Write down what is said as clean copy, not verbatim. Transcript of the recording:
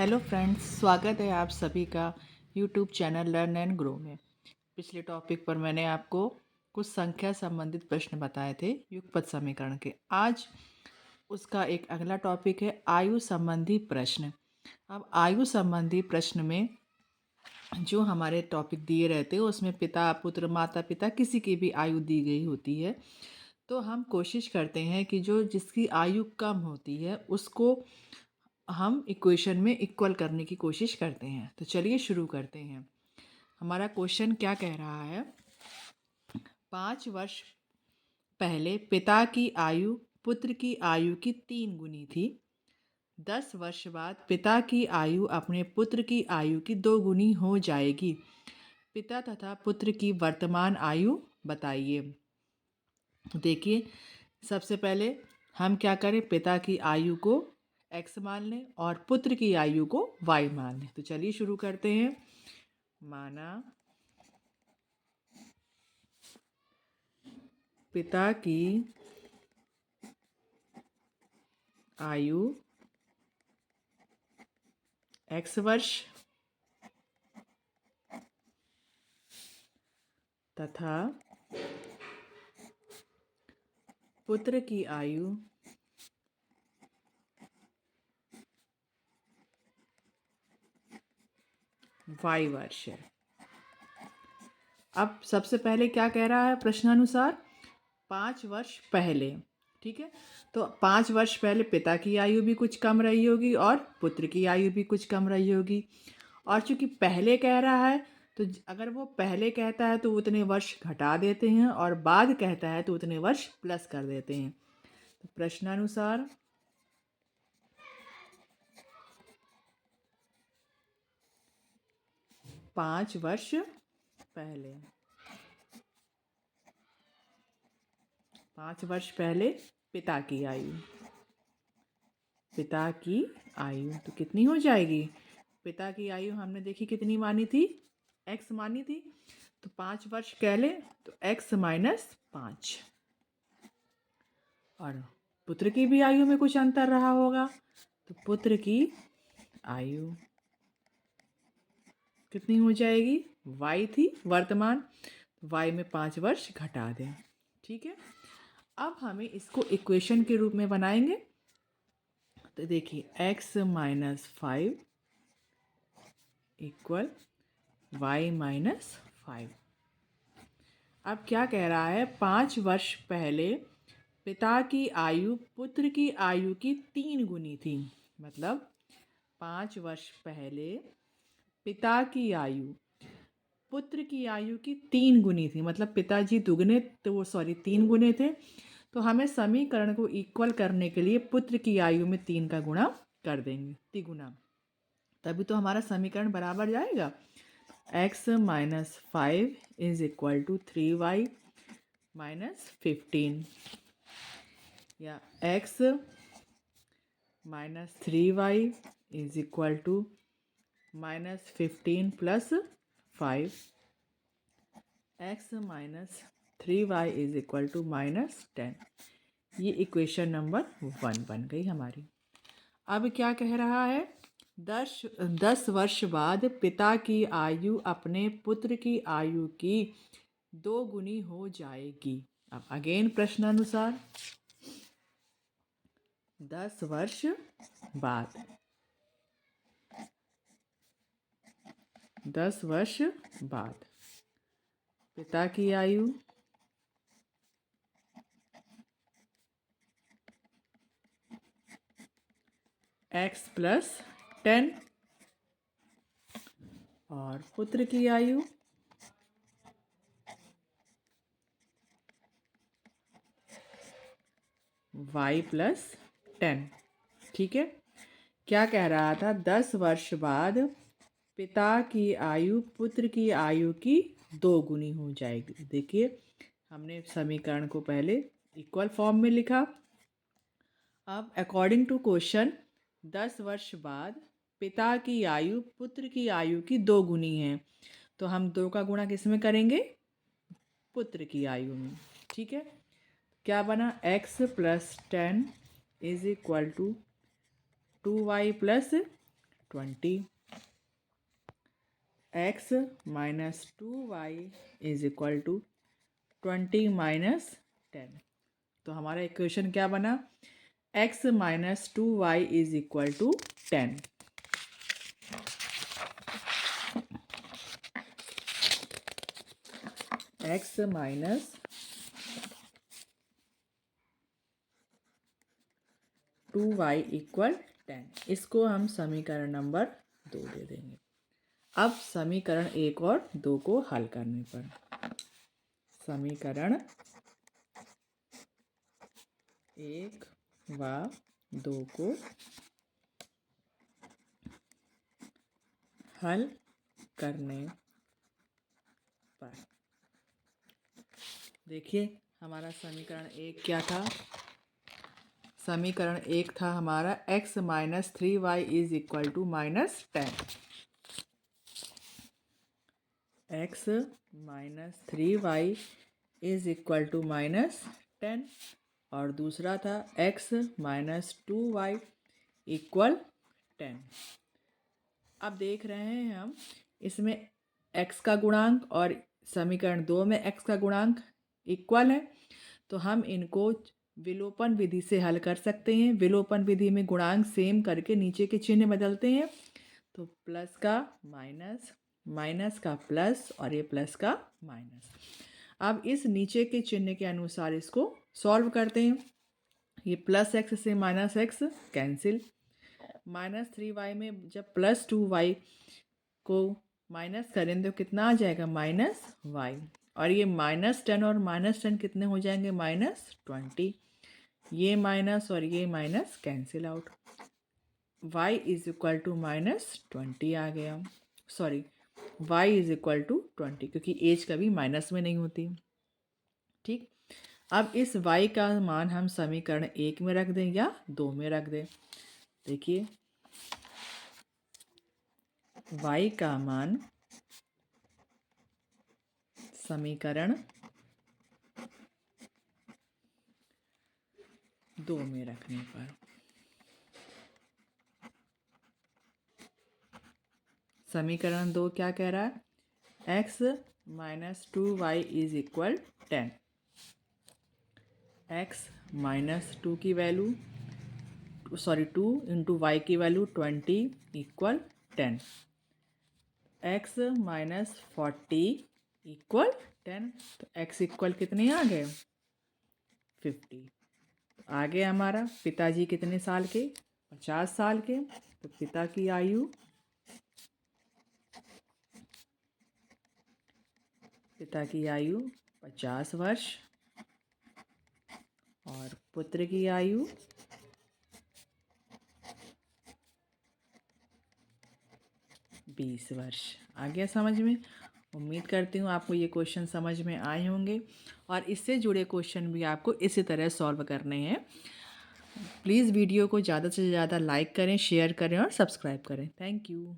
Hello friends, स्वागत है आप सभी का YouTube channel learn and grow में। पिछले टॉपिक पर मैंने आपको कुछ संख्या संबंधित प्रश्न बताए थे युगपत समीकरण के। आज उसका एक अगला टॉपिक है आयु संबंधी प्रश्न। अब आयु संबंधी प्रश्न में जो हमारे टॉपिक दिए रहते हैं उसमें पिता पुत्र माता पिता किसी की भी आयु दी गई होती है। तो हम कोशिश करते हैं कि जो जिसकी आयु कम होती है उसको हम इक्वेशन में इक्वल करने की कोशिश करते हैं। तो चलिए शुरू करते हैं। हमारा क्वेश्चन क्या कह रहा है? 5 वर्ष पहले पिता की आयु पुत्र की आयु की 3 गुनी थी। 10 वर्ष बाद पिता की आयु अपने पुत्र की आयु की 2 गुनी हो जाएगी। पिता तथा पुत्र की वर्तमान आयु बताइए। तो देखिए, सबसे पहले हम क्या करें, पिता की आयु को x मान लें और पुत्र की आयु को y मान लें। तो चलिए शुरू करते हैं। माना पिता की आयु x वर्ष तथा पुत्र की आयु y वर्ष है। अब सबसे पहले क्या कह रहा है प्रश्नानुसार? 5 वर्ष पहले। ठीक है, तो 5 वर्ष पहले पिता की आयु भी कुछ कम रही होगी और पुत्र की आयु भी कुछ कम रही होगी। और चूंकि पहले कह रहा है तो अगर वो पहले कहता है तो उतने वर्ष घटा देते हैं और बाद कहता है तो उतने वर्ष प्लस कर देते हैं। तो प्रश्नानुसार 5 वर्ष पहले, 5 वर्ष पहले पिता की आयु, पिता की आयु तो कितनी हो जाएगी? पिता की आयु हमने देखी कितनी मानी थी, x मानी थी। तो 5 वर्ष कह ले तो x -5। और पुत्र की भी आयु में कुछ अंतर रहा होगा, तो पुत्र की आयु कितनी हो जाएगी? y थी वर्तमान, y में 5 वर्ष घटा दें। ठीक है, अब हमें इसको इक्वेशन के रूप में बनाएंगे। तो देखिए x -5 इक्वल y -5। अब क्या कह रहा है? 5 वर्ष पहले पिता की आयु पुत्र की आयु की 3 गुनी थी। मतलब 5 वर्ष पहले पिता की आयु पुत्र की आयु की 3 गुनी थी। मतलब पिताजी दुगने तो वो 3 गुने थे। तो हमें समीकरण को इक्वल करने के लिए पुत्र की आयु में 3 का गुणा कर देंगे, तिगुना, तभी तो हमारा समीकरण बराबर जाएगा। x -5 is equal to 3y -15 या x -3y is equal to -15 + 5, x -3y is equal to -10। ये इक्वेशन नंबर 1 बन गई हमारी। अब क्या कह रहा है? 10 वर्ष बाद पिता की आयु अपने पुत्र की आयु की 2 गुनी हो जाएगी। अब अगेन प्रश्नानुसार 10 वर्ष बाद, 10 वर्ष बाद पिता की आयु x + 10 और पुत्र की आयु y + 10। ठीक है, क्या कह रहा था? 10 वर्ष बाद पिता की आयु पुत्र की आयु की 2 गुनी हो जाएगी। देखिए, हमने समीकरण को पहले इक्वल फॉर्म में लिखा। अब अकॉर्डिंग टू क्वेश्चन 10 वर्ष बाद पिता की आयु पुत्र की आयु की 2 गुनी है, तो हम 2 का गुणा किस में करेंगे? पुत्र की आयु में। ठीक है, क्या बना? x + 10 is equal to 2y + 20, x minus 2y is equal to 20 minus 10। तो हमारा इक्वेशन क्या बना, x minus 2y is equal to 10। x minus 2y equal 10। इसको हम समीकरण नंबर 2 दे देंगे। अब समीकरण 1 और 2 को हल करने पर, समीकरण 1 व 2 को हल करने पर देखिए हमारा समीकरण 1 क्या था। समीकरण 1 था हमारा x minus 3y is equal to minus 10। x minus 3y is equal to minus 10 और दूसरा था x माइनस 2y इक्वल 10। अब देख रहे हैं हम इसमें x का गुणांक और समीकरण 2 में x का गुणांक इक्वल है, तो हम इनको विलोपन विधि से हल कर सकते हैं। विलोपन विधि में गुणांक सेम करके नीचे के चिन्ह बदलते हैं, तो प्लस का माइनस, माइनस का प्लस और ये प्लस का माइनस। अब इस नीचे के चिन्ह के अनुसार इसको सॉल्व करते हैं। ये प्लस एक्स से minus x cancel, minus 3y में जब प्लस 2y को माइनस करें तो कितना आ जाएगा, माइनस y। और ये माइनस 10 और माइनस 10 कितने हो जाएंगे, माइनस 20। ये माइनस और ये minus cancel out, y is equal to minus 20 आ गया। Sorry, y is equal to 20 क्योंकि एज कभी माइनस में नहीं होती। ठीक, अब इस y का मान हम समीकरण 1 में रख दें या 2 में रख दें। देखिए y का मान समीकरण 2 में रखने पर, समीकरण 2 क्या कह रहा है, x minus 2y is equal 10। x minus 2 की वैल्यू, सॉरी 2 इंटू वाई की value 20 equal 10। x minus 40 equal 10। तो x इक्वल कितने आ गए, 50। आगे हमारा पिताजी कितने साल के, 50 साल के। तो पिता की आयु, पिता की आयु 50 वर्ष और पुत्र की आयु 20 वर्ष। आ गया समझ में। उम्मीद करती हूँ आपको ये क्वेश्चन समझ में आए होंगे और इससे जुड़े क्वेश्चन भी आपको इसी तरह सॉल्व करने हैं। प्लीज़ वीडियो को ज़्यादा से ज़्यादा लाइक करें, शेयर करें और सब्सक्राइब करें। Thank you.